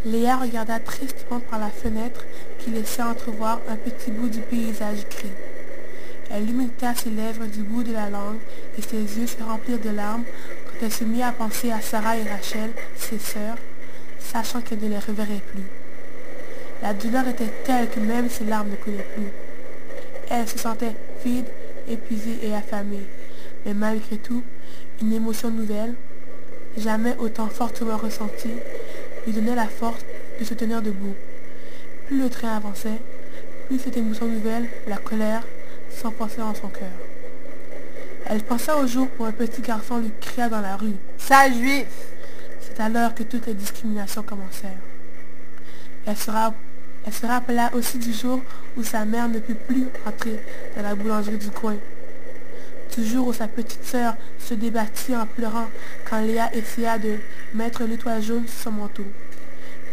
Léa regarda tristement par la fenêtre qui laissait entrevoir un petit bout du paysage gris. Elle humecta ses lèvres du bout de la langue et ses yeux se remplirent de larmes quand elle se mit à penser à Sarah et Rachel, ses sœurs, sachant qu'elle ne les reverrait plus. La douleur était telle que même ses larmes ne coulaient plus. Elle se sentait vide, épuisée et affamée, mais malgré tout, une émotion nouvelle, jamais autant fortement ressentie, lui donnait la force de se tenir debout. Plus le train avançait, plus cette émotion nouvelle, la colère, s'enfonçait dans son cœur. Elle pensa au jour où un petit garçon lui cria dans la rue « Sale juif !» C'est alors que toutes les discriminations commencèrent. Elle se rappela aussi du jour où sa mère ne put plus entrer dans la boulangerie du coin. Du jour où sa petite sœur se débattit en pleurant quand Léa essaya de mettre l'étoile jaune sur son manteau.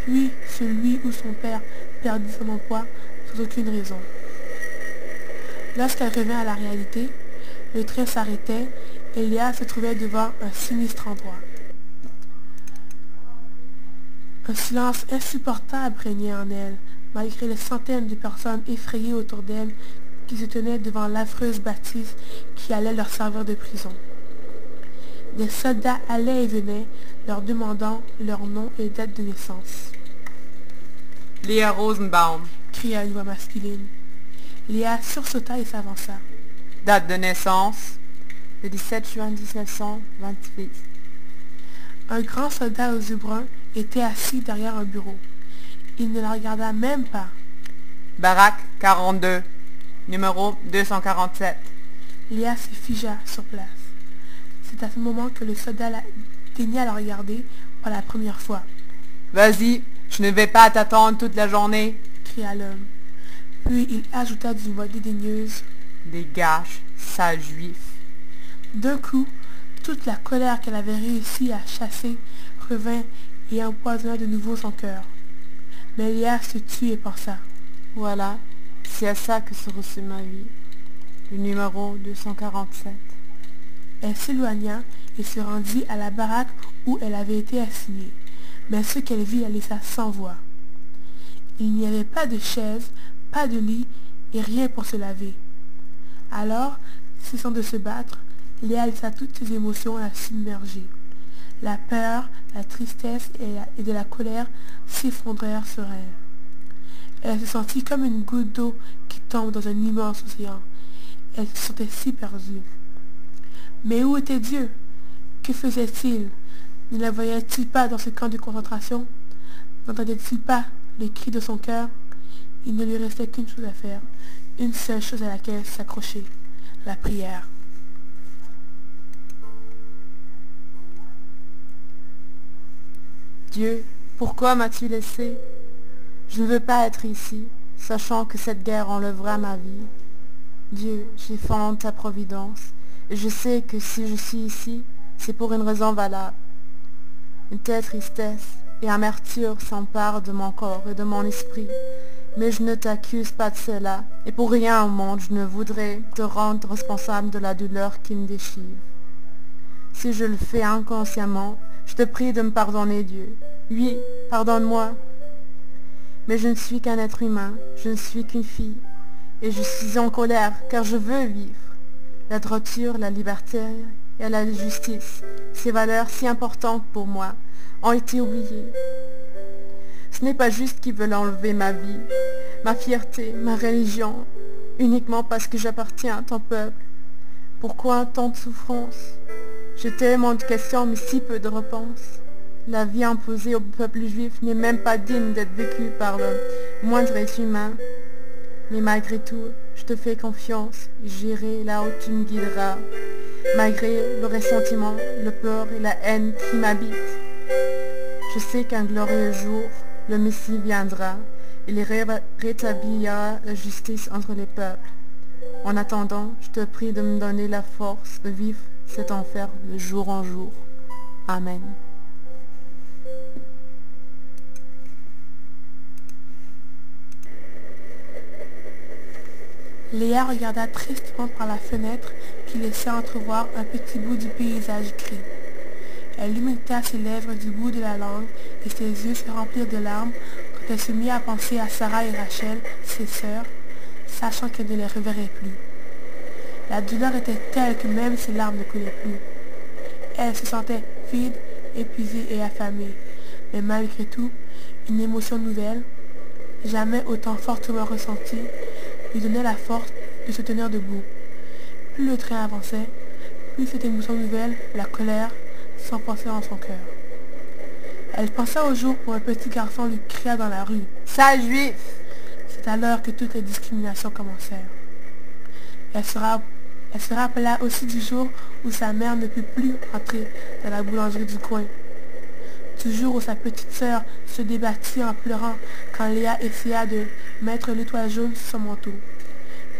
Puis celui où son père perdit son emploi sans aucune raison. Lorsqu'elle revint à la réalité, le train s'arrêtait et Léa se trouvait devant un sinistre endroit. Un silence insupportable régnait en elle, malgré les centaines de personnes effrayées autour d'elle qui se tenaient devant l'affreuse bâtisse qui allait leur servir de prison. Des soldats allaient et venaient, leur demandant leur nom et date de naissance. « Léa Rosenbaum » cria une voix masculine. Léa sursauta et s'avança. « Date de naissance » Le 17 juin 1928. Un grand soldat aux yeux bruns était assis derrière un bureau. Il ne la regarda même pas. « Baraque 42, numéro 247. » Léa se figea sur place. C'est à ce moment que le soldat daigna la regarder pour la première fois. « Vas-y, je ne vais pas t'attendre toute la journée » cria l'homme. Puis il ajouta d'une voix dédaigneuse « Dégage, sale juif !» D'un coup, toute la colère qu'elle avait réussi à chasser revint et empoisonna de nouveau son cœur. Mais Léa se tut et pensa. Voilà, c'est à ça que se reçut ma vie. Le numéro 247. Elle s'éloigna et se rendit à la baraque où elle avait été assignée. Mais ce qu'elle vit la laissa sans voix. Il n'y avait pas de chaise, pas de lit et rien pour se laver. Alors, cessant de se battre, Léa laissa toutes ses émotions la submerger. La peur, la tristesse et de la colère s'effondrèrent sur elle. Elle se sentit comme une goutte d'eau qui tombe dans un immense océan. Elle se sentait si perdue. Mais où était Dieu? Que faisait-il? Ne la voyait-il pas dans ce camp de concentration? N'entendait-il pas les cris de son cœur? Il ne lui restait qu'une chose à faire, une seule chose à laquelle s'accrocher, la prière. Dieu, pourquoi m'as-tu laissé? Je ne veux pas être ici, sachant que cette guerre enlèvera ma vie. Dieu, j'ai foi en ta providence, et je sais que si je suis ici, c'est pour une raison valable. Une telle tristesse et amertume s'emparent de mon corps et de mon esprit, mais je ne t'accuse pas de cela, et pour rien au monde je ne voudrais te rendre responsable de la douleur qui me déchire. Si je le fais inconsciemment, je te prie de me pardonner, Dieu. Oui, pardonne-moi. Mais je ne suis qu'un être humain, je ne suis qu'une fille, et je suis en colère car je veux vivre. La droiture, la liberté et la justice, ces valeurs si importantes pour moi, ont été oubliées. Ce n'est pas juste qu'ils veulent enlever ma vie, ma fierté, ma religion, uniquement parce que j'appartiens à ton peuple. Pourquoi tant de souffrance? J'ai tellement de questions mais si peu de réponses. La vie imposée au peuple juif n'est même pas digne d'être vécue par le moindre être humain. Mais malgré tout, je te fais confiance, j'irai là où tu me guideras, malgré le ressentiment, le peur et la haine qui m'habitent. Je sais qu'un glorieux jour, le Messie viendra, il rétablira la justice entre les peuples. En attendant, je te prie de me donner la force de vivre cet enfer de jour en jour. Amen. Léa regarda tristement par la fenêtre qui laissait entrevoir un petit bout du paysage gris. Elle limita ses lèvres du bout de la langue, et ses yeux se remplirent de larmes quand elle se mit à penser à Sarah et Rachel, ses sœurs, sachant qu'elle ne les reverrait plus. La douleur était telle que même ses larmes ne coulaient plus. Elle se sentait vide, épuisée et affamée, mais malgré tout, une émotion nouvelle, jamais autant fortement ressentie, lui donnait la force de se tenir debout. Plus le train avançait, plus cette émotion nouvelle, la colère, s'enfonçait en son cœur. Elle pensa au jour où un petit garçon lui cria dans la rue « Sale juif !» C'est alors que toutes les discriminations commencèrent. Elle se rappela aussi du jour où sa mère ne put plus entrer dans la boulangerie du coin. Du jour où sa petite sœur se débattit en pleurant quand Léa essaya de mettre l'étoile jaune sur son manteau.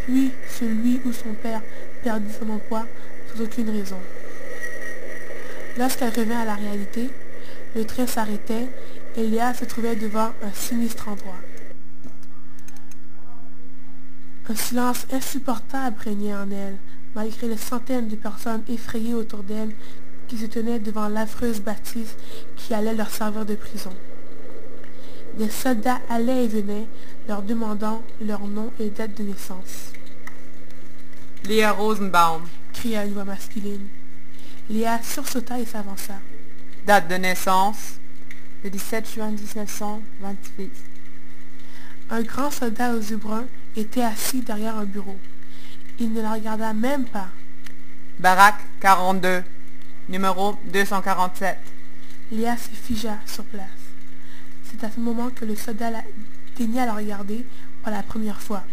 Puis celui où son père perdit son emploi sans aucune raison. Lorsqu'elle revint à la réalité, le train s'arrêtait et Léa se trouvait devant un sinistre endroit. Un silence insupportable régnait en elle, malgré les centaines de personnes effrayées autour d'elle qui se tenaient devant l'affreuse bâtisse qui allait leur servir de prison. Des soldats allaient et venaient, leur demandant leur nom et date de naissance. Léa Rosenbaum. Cria une voix masculine. Léa sursauta et s'avança. Date de naissance. Le 17 juin 1928. Un grand soldat aux yeux bruns était assis derrière un bureau. Il ne la regarda même pas. Baraque 42. Numéro 247. Léa se figea sur place. C'est à ce moment que le soldat daigna la regarder pour la première fois.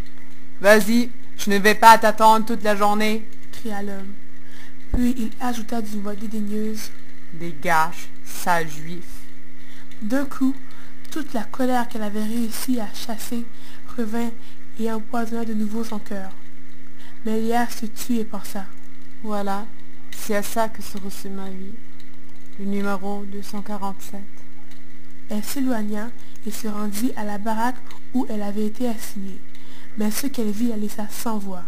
Vas-y, je ne vais pas t'attendre toute la journée. Cria l'homme. Puis il ajouta d'une voix dédaigneuse. Dégage, sale juif. D'un coup, toute la colère qu'elle avait réussi à chasser revint et empoisonna de nouveau son cœur. Mais Léa se tut et pensa. Voilà, c'est à ça que se reçut ma vie. Le numéro 247. Elle s'éloigna et se rendit à la baraque où elle avait été assignée. Mais ce qu'elle vit la laissa sans voix.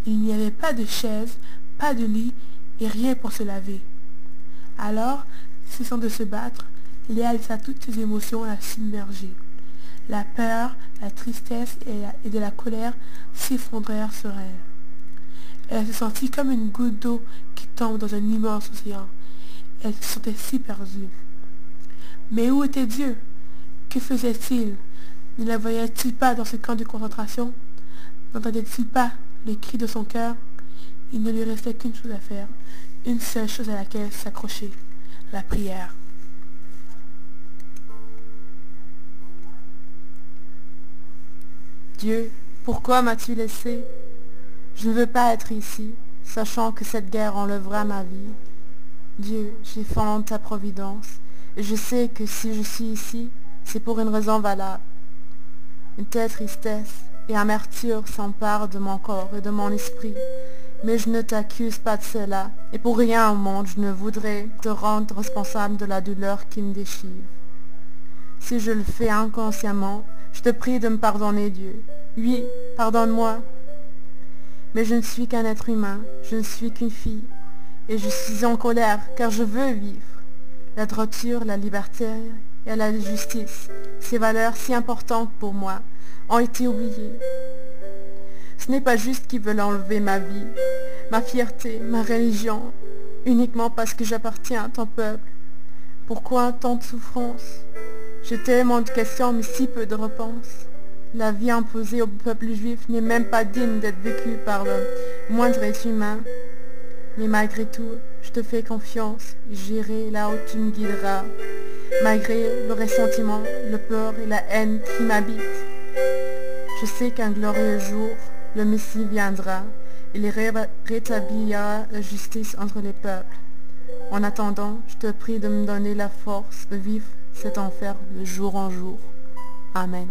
Il n'y avait pas de chaise, pas de lit et rien pour se laver. Alors, cessant de se battre, Léa laissa toutes ses émotions la submerger. La peur, la tristesse et de la colère s'effondrèrent sur elle. Elle se sentit comme une goutte d'eau qui tombe dans un immense océan. Elle se sentait si perdue. Mais où était Dieu? Que faisait-il? Ne la voyait-il pas dans ce camp de concentration? N'entendait-il pas les cris de son cœur? Il ne lui restait qu'une chose à faire, une seule chose à laquelle s'accrocher, la prière. Dieu, pourquoi m'as-tu laissé? Je ne veux pas être ici, sachant que cette guerre enlèvera ma vie. Dieu, j'ai foi en ta providence, et je sais que si je suis ici, c'est pour une raison valable. Une telle tristesse et amertume s'emparent de mon corps et de mon esprit, mais je ne t'accuse pas de cela, et pour rien au monde je ne voudrais te rendre responsable de la douleur qui me déchire. Si je le fais inconsciemment, je te prie de me pardonner, Dieu. Oui, pardonne-moi. Mais je ne suis qu'un être humain, je ne suis qu'une fille, et je suis en colère car je veux vivre. La droiture, la liberté et la justice, ces valeurs si importantes pour moi, ont été oubliées. Ce n'est pas juste qu'ils veulent enlever ma vie, ma fierté, ma religion, uniquement parce que j'appartiens à ton peuple. Pourquoi tant de souffrance? J'ai tellement de questions mais si peu de réponses. La vie imposée au peuple juif n'est même pas digne d'être vécue par le moindre être humain. Mais malgré tout, je te fais confiance, j'irai là où tu me guideras, malgré le ressentiment, le peur et la haine qui m'habitent. Je sais qu'un glorieux jour, le Messie viendra, il rétablira la justice entre les peuples. En attendant, je te prie de me donner la force de vivre cet enfer de jour en jour. Amen.